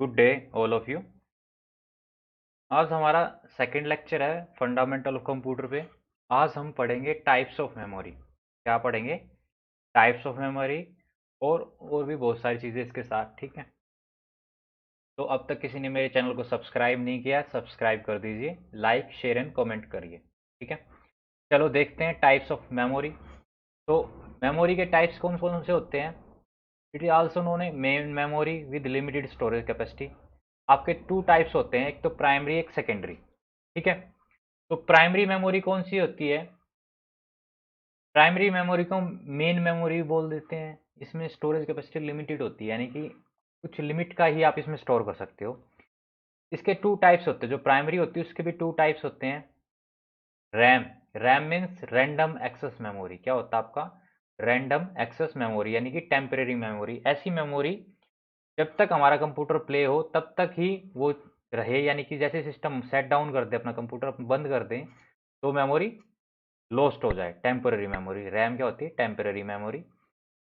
Good day all of you. आज हमारा second lecture है फंडामेंटल ऑफ कंप्यूटर पे। आज हम पढ़ेंगे टाइप्स ऑफ मेमोरी। क्या पढ़ेंगे? टाइप्स ऑफ मेमोरी और भी बहुत सारी चीज़ें इसके साथ। ठीक है, तो अब तक किसी ने मेरे चैनल को सब्सक्राइब नहीं किया, सब्सक्राइब कर दीजिए, लाइक शेयर एंड कमेंट करिए। ठीक है, चलो देखते हैं टाइप्स ऑफ मेमोरी। तो मेमोरी के टाइप्स कौन कौन से होते हैं? It is also known A main memory with limited storage capacity. आपके टू टाइप्स होते हैं, एक तो प्राइमरी एक सेकेंडरी। ठीक है, तो प्राइमरी मेमोरी कौन सी होती है? प्राइमरी मेमोरी को मेन मेमोरी बोल देते हैं। इसमें स्टोरेज कैपेसिटी लिमिटेड होती है, यानी कि कुछ लिमिट का ही आप इसमें स्टोर कर सकते हो। इसके टू टाइप्स होते हैं, जो प्राइमरी होती है उसके भी टू टाइप्स होते हैं। RAM, RAM means random access memory. क्या होता है आपका? रैंडम एक्सेस मेमोरी, यानी कि टेम्परेरी मेमोरी। ऐसी मेमोरी जब तक हमारा कंप्यूटर प्ले हो तब तक ही वो रहे, यानी कि जैसे सिस्टम सेट डाउन कर दे, अपना कंप्यूटर बंद कर दें, तो मेमोरी लॉस्ट हो जाए। टेम्पररी मेमोरी, रैम क्या होती है? Temporary memory.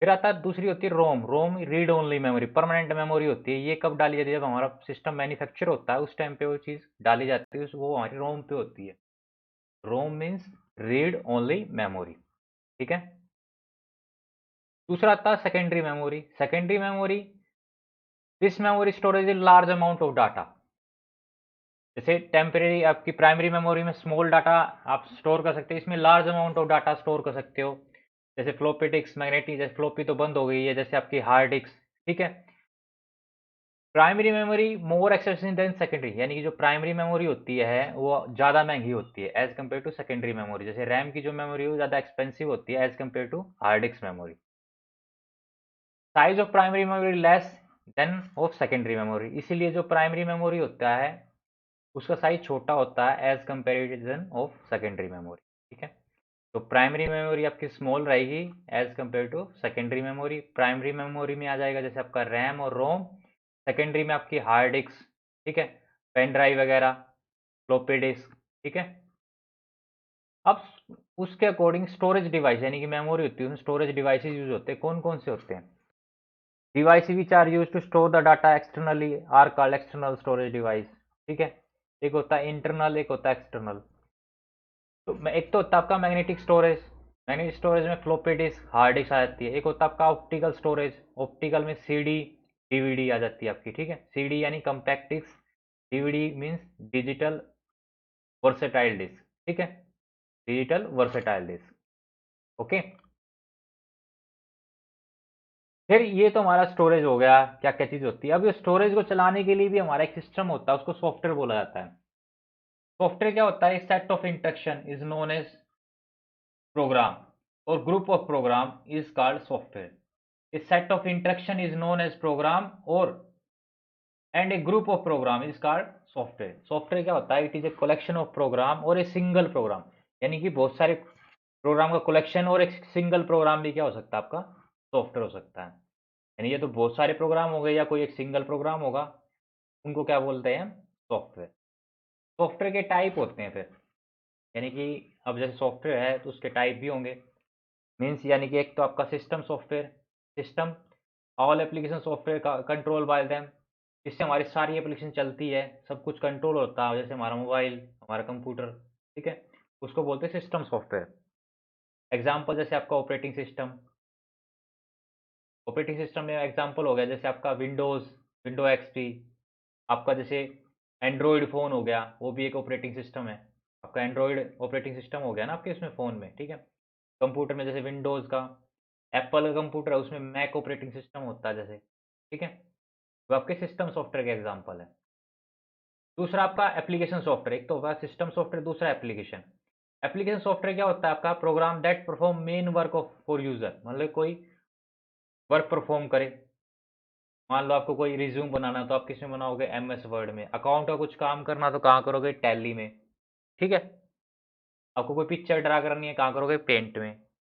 फिर आता है दूसरी होती है ROM. ROM read only memory, permanent memory होती है। ये कब डाली जाती है? जब हमारा सिस्टम मैन्युफैक्चर होता है उस टाइम पे वो चीज़ डाली जाती है, वो हमारी रोम पे होती है। रोम मीन्स रीड ओनली मेमोरी। ठीक है, दूसरा आता है secondary memory. Secondary memory, this memory storage large amount of data. जैसे टेम्परेरी आपकी प्राइमरी मेमोरी में स्मॉल डाटा आप स्टोर कर सकते हो, इसमें large amount of data store कर सकते हो। जैसे फ्लोपी डिस्क, मैग्नेटिक, जैसे फ्लोपी तो बंद हो गई है, जैसे आपकी हार्ड डिस्क। ठीक है, primary memory more expensive than secondary, यानी कि जो प्राइमरी मेमोरी होती है वो ज़्यादा महंगी होती है as compare to secondary memory. जैसे रैम की जो मेमोरी है वो ज़्यादा एक्सपेंसिव होती है as compare to hard disk memory. Size of primary memory less than of secondary memory, इसीलिए जो प्राइमरी मेमोरी होता है उसका साइज छोटा होता है as comparison of secondary memory. ठीक है, तो प्राइमरी मेमोरी आपकी स्मॉल रहेगी as compare to secondary memory. Primary memory में आ जाएगा जैसे आपका रैम और रोम, सेकेंडरी में आपकी हार्ड डिस्क। ठीक है, पेन ड्राइव वगैरह, फ्लॉपी डिस्क। ठीक है, अब उसके अकॉर्डिंग स्टोरेज डिवाइस, यानी कि मेमोरी होती है उसमें स्टोरेज डिवाइसेस यूज होते हैं। कौन कौन से होते हैं? Device which are use to store the data externally are called external storage device. ठीक है, एक होता है इंटरनल, एक होता है एक्सटर्नल। तो एक तो होता है आपका मैग्नेटिक स्टोरेज। मैग्नेटिक स्टोरेज में फ्लोपी डिस्क, हार्ड डिस्क आ जाती है। एक होता है आपका ऑप्टिकल स्टोरेज। ऑप्टिकल में सीडी, डीवीडी आ जाती है आपकी। ठीक है, सीडी यानी compact disk, DVD means digital versatile disk. ठीक है, डिजिटल वर्सेटाइल डिस्क। ओके, फिर ये तो हमारा स्टोरेज हो गया, क्या क्या चीज होती है। अब ये स्टोरेज को चलाने के लिए भी हमारा एक सिस्टम होता है, उसको सॉफ्टवेयर बोला जाता है। सॉफ्टवेयर क्या होता है? Set of instruction is known as program, और group of program is called software. A set of instruction is known as program और and a group of program is called software. Software क्या होता है? It is a collection of program और a single programme, यानी कि बहुत सारे programme का कलेक्शन, और एक सिंगल प्रोग्राम भी क्या हो सकता है आपका? सॉफ्टवेयर हो सकता है। यानी ये तो बहुत सारे प्रोग्राम हो गए या कोई एक सिंगल प्रोग्राम होगा, उनको क्या बोलते हैं? सॉफ्टवेयर। सॉफ्टवेयर के टाइप होते हैं फिर, यानी कि अब जैसे सॉफ्टवेयर है तो उसके टाइप भी होंगे। मीन्स यानी कि एक तो आपका system software. System, all application software का कंट्रोल बाय देम, इससे हमारी सारी एप्लीकेशन चलती है, सब कुछ कंट्रोल होता है, जैसे हमारा मोबाइल, हमारा कंप्यूटर। ठीक है, उसको बोलते हैं सिस्टम सॉफ्टवेयर। एग्जाम्पल जैसे आपका ऑपरेटिंग सिस्टम। ऑपरेटिंग सिस्टम में एग्जाम्पल हो गया जैसे आपका विंडोज़, विंडो एक्सपी। आपका जैसे एंड्रॉयड फ़ोन हो गया, वो भी एक ऑपरेटिंग सिस्टम है। आपका एंड्रॉयड ऑपरेटिंग सिस्टम हो गया ना आपके इसमें फ़ोन में। ठीक है, कंप्यूटर में जैसे विंडोज़ का, एप्पल का कंप्यूटर है उसमें मैक ऑपरेटिंग सिस्टम होता है जैसे। ठीक है, वो आपके सिस्टम सॉफ्टवेयर के एग्जांपल है। दूसरा आपका एप्लीकेशन सॉफ्टवेयर, एक तो होगा सिस्टम सॉफ्टवेयर, दूसरा एप्लीकेशन। एप्लीकेशन सॉफ्टवेयर क्या होता है आपका? Program that perform main work of for user, मतलब कोई वर्क परफॉर्म करे। मान लो आपको कोई रिज्यूम बनाना है तो आप किस में बनाओगे? एमएस वर्ड में। अकाउंट का कुछ काम करना तो कहाँ करोगे? टैली में। ठीक है, आपको कोई पिक्चर ड्रा करनी है कहाँ करोगे? पेंट में।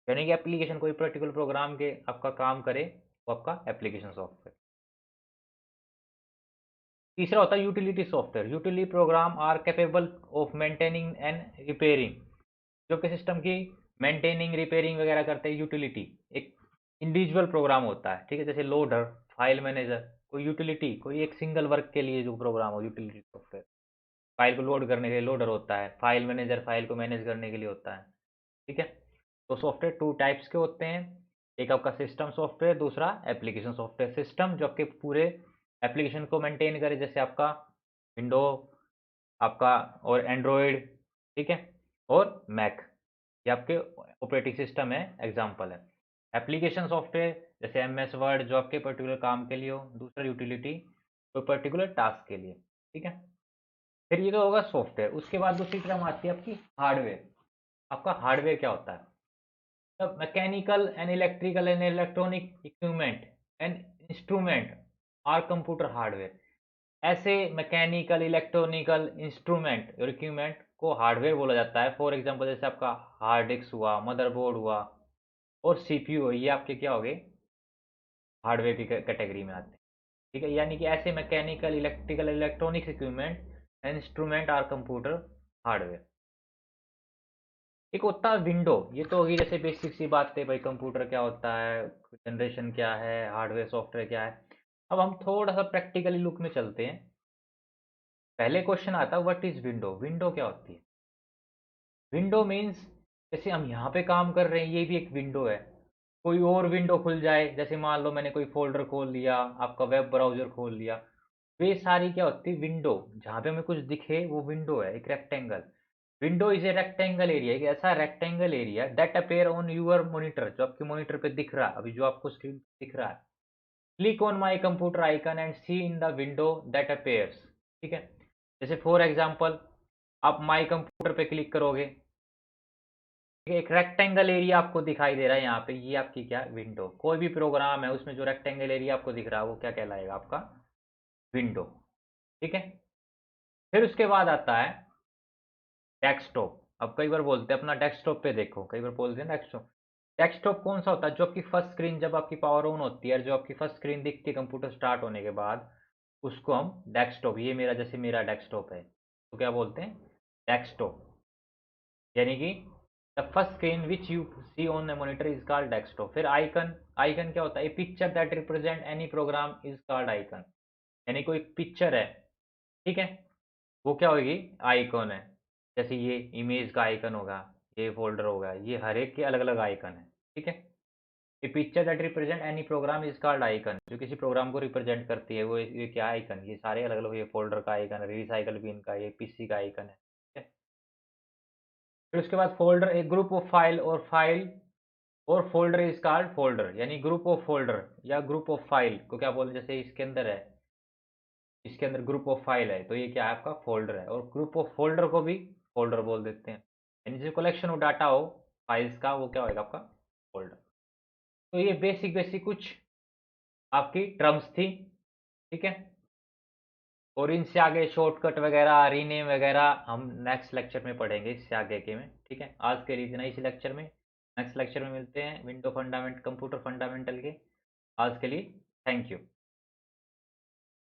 यानी कि एप्लीकेशन कोई पर्टिकुलर प्रोग्राम के आपका काम करे, वो आपका एप्लीकेशन सॉफ्टवेयर। तीसरा होता है utility software. Utility program are capable of maintaining and repairing, जो कि सिस्टम की मेंटेनिंग, रिपेयरिंग वगैरह करते हैं। यूटिलिटी एक इंडिविजुअल प्रोग्राम होता है। ठीक है, जैसे लोडर, फाइल मैनेजर, कोई यूटिलिटी, कोई एक सिंगल वर्क के लिए जो प्रोग्राम हो, यूटिलिटी सॉफ्टवेयर। फाइल को लोड करने के लिए लोडर होता है, फाइल मैनेजर फाइल को मैनेज करने के लिए होता है। ठीक है, तो सॉफ्टवेयर टू टाइप्स के होते हैं, एक आपका सिस्टम सॉफ्टवेयर, दूसरा एप्लीकेशन सॉफ्टवेयर। सिस्टम जो आपके पूरे एप्लीकेशन को मेंटेन करे, जैसे आपका विंडो, आपका और एंड्रॉयड, ठीक है, और मैक, ये आपके ऑपरेटिंग सिस्टम है, एग्जाम्पल है। एप्लीकेशन सॉफ्टवेयर जैसे एम एस वर्ड, जो आपके पर्टिकुलर काम के लिए हो, दूसरा यूटिलिटी कोई पर्टिकुलर टास्क के लिए। ठीक है, फिर ये तो होगा सॉफ्टवेयर। उसके बाद दूसरी टर्म आती है आपकी हार्डवेयर। आपका हार्डवेयर क्या होता है? The mechanical and electrical and electronic equipment and instrument are computer hardware। ऐसे मैकेनिकल, इलेक्ट्रॉनिकल इंस्ट्रूमेंट और इक्विपमेंट को हार्डवेयर बोला जाता है। फॉर एग्जांपल जैसे आपका हार्ड डिस्क हुआ, मदरबोर्ड हुआ और सीपीयू हुआ, ये आपके क्या हो गए, हार्डवेयर की कैटेगरी में आते हैं। ठीक है, यानी कि ऐसे mechanical, electrical, electronics equipment and instrument are computer hardware. एक होता है विंडो, ये तो होगी जैसे बेसिक सी बात है भाई, कंप्यूटर क्या होता है, जनरेशन क्या है, हार्डवेयर सॉफ्टवेयर क्या है। अब हम थोड़ा सा प्रैक्टिकली लुक में चलते हैं। पहले क्वेश्चन आता है व्हाट इज विंडो। विंडो क्या होती है? विंडो मीन्स, जैसे हम यहाँ पे काम कर रहे हैं, ये भी एक विंडो है। कोई और विंडो खुल जाए, जैसे मान लो मैंने कोई फोल्डर खोल लिया, आपका वेब ब्राउजर खोल लिया, वे सारी क्या होती है, विंडो। जहाँ पे हमें कुछ दिखे वो विंडो है, एक rectangle. Window is a rectangle area, एक ऐसा rectangle area that appear on your monitor, जो आपके मॉनिटर पे दिख रहा है, अभी जो आपको स्क्रीन पे दिख रहा है। Click on my computer icon and see in the window that appears. ठीक है, जैसे फॉर एग्जाम्पल आप माई कंप्यूटर पे क्लिक करोगे, ठीक है, एक रेक्टेंगल एरिया आपको दिखाई दे रहा है यहाँ पे, ये आपकी क्या विंडो। कोई भी प्रोग्राम है उसमें जो रेक्टेंगल एरिया आपको दिख रहा है वो क्या कहलाएगा, आपका विंडो। ठीक है, फिर उसके बाद आता है डेस्कटॉप। अब कई बार बोलते हैं अपना डेस्कटॉप पे देखो, कई बार बोलते हैं डेस्कटॉप। डेस्कटॉप कौन सा होता है? जो आपकी फर्स्ट स्क्रीन, जब आपकी पावर ऑन होती है, जो आपकी फर्स्ट स्क्रीन दिखती है कंप्यूटर स्टार्ट होने के बाद, उसको हम डेस्कटॉप, ये मेरा, जैसे मेरा डेस्कटॉप है, तो क्या बोलते हैं, डेस्कटॉप। यानी कि the first screen which you see on the monitor is called desktop. फिर आइकन, आइकन क्या होता है? A picture that represent any program is called icon. यानी कोई पिक्चर है, ठीक है, वो क्या होगी, आइकॉन है। जैसे ये इमेज का आइकन होगा, ये फोल्डर होगा, ये हर एक के अलग अलग आइकन है। ठीक है, a picture that represent any program is called icon. जो किसी प्रोग्राम को रिप्रेजेंट करती है वो, ये क्या आइकन, ये सारे अलग अलग, ये फोल्डर का आइकन है, रिसाइकल बिन का, ये पीसी का आइकन है। ठीक है, फिर उसके बाद फोल्डर, एक ग्रुप ऑफ फाइल और फाइल और फोल्डर इज कॉल्ड फोल्डर। यानी ग्रुप ऑफ फोल्डर या ग्रुप ऑफ फाइल को क्या बोलते हैं, जैसे इसके अंदर है, इसके अंदर ग्रुप ऑफ फाइल है, तो ये क्या है, आपका फोल्डर है। और ग्रुप ऑफ फोल्डर को भी फोल्डर बोल देते हैं। यानी जो कलेक्शन ऑफ डाटा हो फाइल्स का, वो क्या होगा, आपका फोल्डर। तो ये बेसिक बेसिक कुछ आपकी टर्म्स थी। ठीक है, और इनसे आगे शॉर्टकट वगैरह, रीनेम वगैरह हम नेक्स्ट लेक्चर में पढ़ेंगे, इससे आगे के में। ठीक है, आज के लिए इतना ही इस लेक्चर में। नेक्स्ट लेक्चर में मिलते हैं विंडो फंडामेंट, कंप्यूटर फंडामेंटल के। आज के लिए थैंक यू।